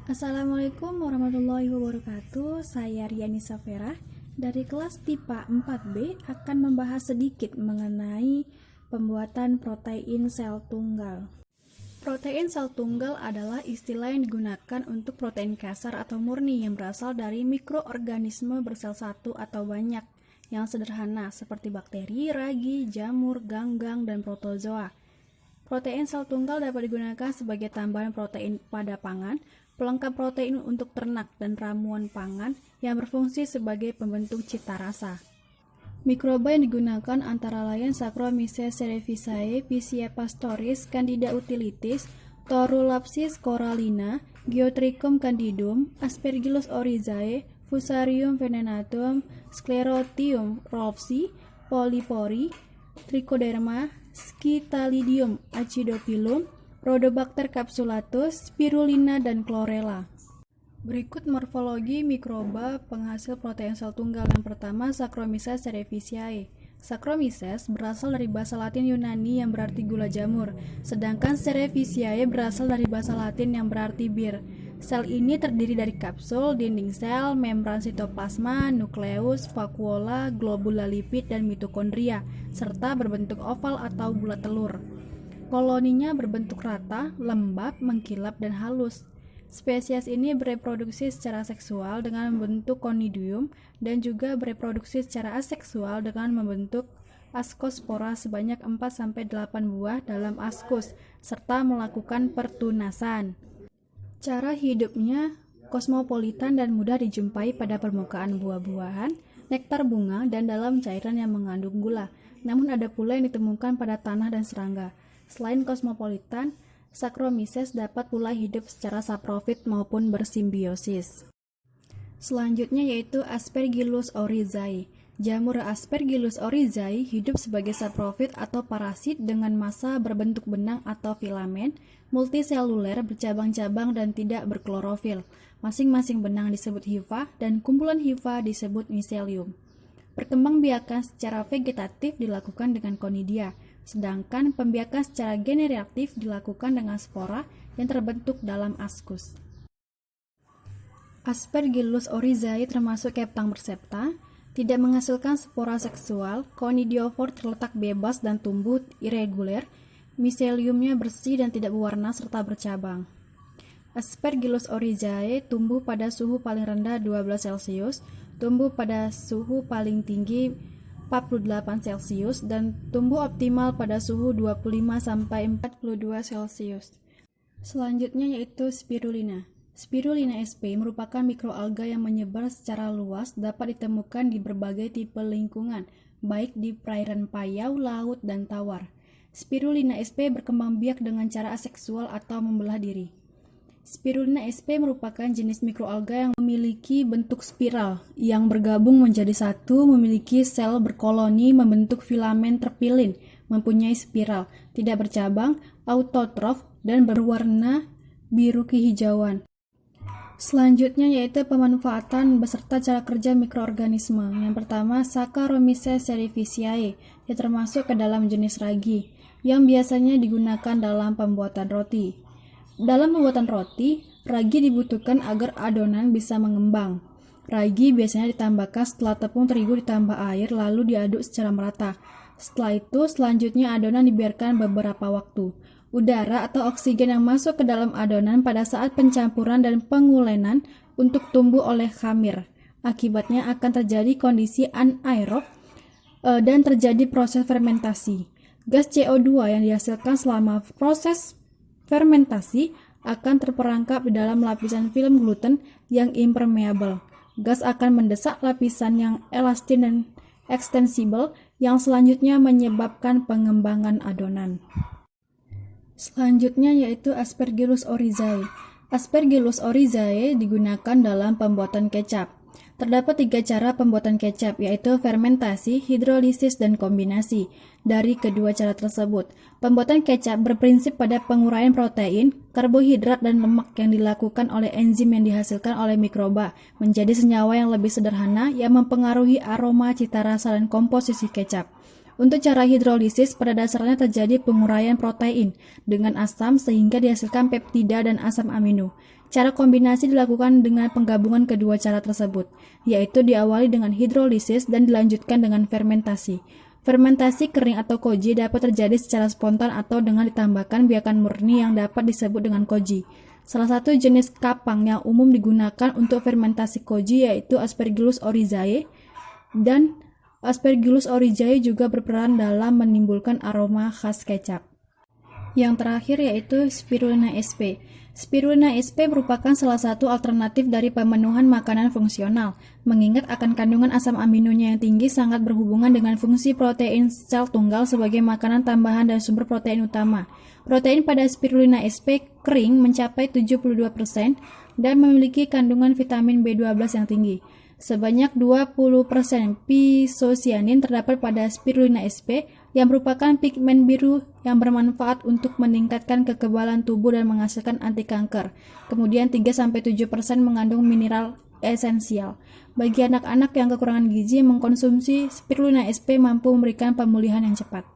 Assalamualaikum warahmatullahi wabarakatuh. Saya Riani Safera dari kelas TIPA 4B akan membahas sedikit mengenai pembuatan protein sel tunggal. Protein sel tunggal adalah istilah yang digunakan untuk protein kasar atau murni yang berasal dari mikroorganisme bersel satu atau banyak yang sederhana seperti bakteri, ragi, jamur, ganggang, dan protozoa. Protein sel tunggal dapat digunakan sebagai tambahan protein pada pangan, pelengkap protein untuk ternak, dan ramuan pangan yang berfungsi sebagai pembentuk cita rasa. Mikroba yang digunakan antara lain Saccharomyces cerevisiae, Pichia pastoris, Candida utilitis, Torulapsis corallina, Geotrichum candidum, Aspergillus oryzae, Fusarium venenatum, Sclerotium rolfsi, Polypori, Trichoderma, Scytallidium acidophyllum, Rhodobacter capsulatus, Spirulina, dan Chlorella. Berikut morfologi mikroba penghasil protein sel tunggal. Yang pertama, Saccharomyces cerevisiae. Saccharomyces berasal dari bahasa Latin Yunani yang berarti gula jamur, sedangkan cerevisiae berasal dari bahasa Latin yang berarti bir. Sel ini terdiri dari kapsul, dinding sel, membran sitoplasma, nukleus, vakuola, globula lipid, dan mitokondria, serta berbentuk oval atau bulat telur. Koloninya berbentuk rata, lembab, mengkilap, dan halus. Spesies ini bereproduksi secara seksual dengan membentuk conidium dan juga bereproduksi secara aseksual dengan membentuk askospora sebanyak 4-8 buah dalam askus serta melakukan pertunasan. Cara hidupnya kosmopolitan dan mudah dijumpai pada permukaan buah-buahan, nektar bunga, dan dalam cairan yang mengandung gula. Namun ada pula yang ditemukan pada tanah dan serangga. Selain kosmopolitan, Saccharomyces dapat pula hidup secara saprofit maupun bersimbiosis. Selanjutnya yaitu Aspergillus oryzae. Jamur Aspergillus oryzae hidup sebagai saprofit atau parasit dengan massa berbentuk benang atau filamen, multiseluler, bercabang-cabang, dan tidak berklorofil. Masing-masing benang disebut hifa dan kumpulan hifa disebut miselium. Perkembangbiakan secara vegetatif dilakukan dengan konidia, sedangkan pembiakan secara generatif dilakukan dengan spora yang terbentuk dalam askus. Aspergillus oryzae termasuk Keptang bersepta, tidak menghasilkan spora seksual, konidiofor terletak bebas dan tumbuh irreguler, miseliumnya bersih dan tidak berwarna serta bercabang. Aspergillus oryzae tumbuh pada suhu paling rendah 12 Celcius, tumbuh pada suhu paling tinggi 48 Celcius, dan tumbuh optimal pada suhu 25-42 Celcius. Selanjutnya yaitu Spirulina. Spirulina sp merupakan mikroalga yang menyebar secara luas, dapat ditemukan di berbagai tipe lingkungan, baik di perairan payau, laut, dan tawar. Spirulina sp berkembang biak dengan cara aseksual atau membelah diri. Spirulina sp merupakan jenis mikroalga yang memiliki bentuk spiral, yang bergabung menjadi satu, memiliki sel berkoloni, membentuk filamen terpilin, mempunyai spiral, tidak bercabang, autotrof, dan berwarna biru kehijauan. Selanjutnya yaitu pemanfaatan beserta cara kerja mikroorganisme. Yang pertama, Saccharomyces cerevisiae, yang termasuk ke dalam jenis ragi, yang biasanya digunakan dalam pembuatan roti. Dalam pembuatan roti, ragi dibutuhkan agar adonan bisa mengembang. Ragi biasanya ditambahkan setelah tepung terigu ditambah air lalu diaduk secara merata. Setelah itu, selanjutnya adonan dibiarkan beberapa waktu. Udara atau oksigen yang masuk ke dalam adonan pada saat pencampuran dan pengulenan untuk tumbuh oleh khamir. Akibatnya akan terjadi kondisi anaerob dan terjadi proses fermentasi. Gas CO2 yang dihasilkan selama proses fermentasi akan terperangkap di dalam lapisan film gluten yang impermeable. Gas akan mendesak lapisan yang elastin dan ekstensibel yang selanjutnya menyebabkan pengembangan adonan. Selanjutnya yaitu Aspergillus oryzae. Aspergillus oryzae digunakan dalam pembuatan kecap. Terdapat 3 cara pembuatan kecap, yaitu fermentasi, hidrolisis, dan kombinasi. Dari kedua cara tersebut, pembuatan kecap berprinsip pada penguraian protein, karbohidrat, dan lemak yang dilakukan oleh enzim yang dihasilkan oleh mikroba menjadi senyawa yang lebih sederhana yang mempengaruhi aroma, cita rasa, dan komposisi kecap. Untuk cara hidrolisis, pada dasarnya terjadi penguraian protein dengan asam sehingga dihasilkan peptida dan asam amino. Cara kombinasi dilakukan dengan penggabungan kedua cara tersebut, yaitu diawali dengan hidrolisis dan dilanjutkan dengan fermentasi. Fermentasi kering atau koji dapat terjadi secara spontan atau dengan ditambahkan biakan murni yang dapat disebut dengan koji. Salah satu jenis kapang yang umum digunakan untuk fermentasi koji yaitu Aspergillus oryzae, dan Aspergillus oryzae juga berperan dalam menimbulkan aroma khas kecap. Yang terakhir yaitu Spirulina sp. Spirulina sp merupakan salah satu alternatif dari pemenuhan makanan fungsional, mengingat akan kandungan asam aminonya yang tinggi sangat berhubungan dengan fungsi protein sel tunggal sebagai makanan tambahan dan sumber protein utama. Protein pada Spirulina sp kering mencapai 72% dan memiliki kandungan vitamin B12 yang tinggi. Sebanyak 20% pisocianin terdapat pada Spirulina sp yang merupakan pigmen biru yang bermanfaat untuk meningkatkan kekebalan tubuh dan menghasilkan anti kanker. Kemudian 3-7% mengandung mineral esensial. Bagi anak-anak yang kekurangan gizi, mengkonsumsi Spirulina sp mampu memberikan pemulihan yang cepat.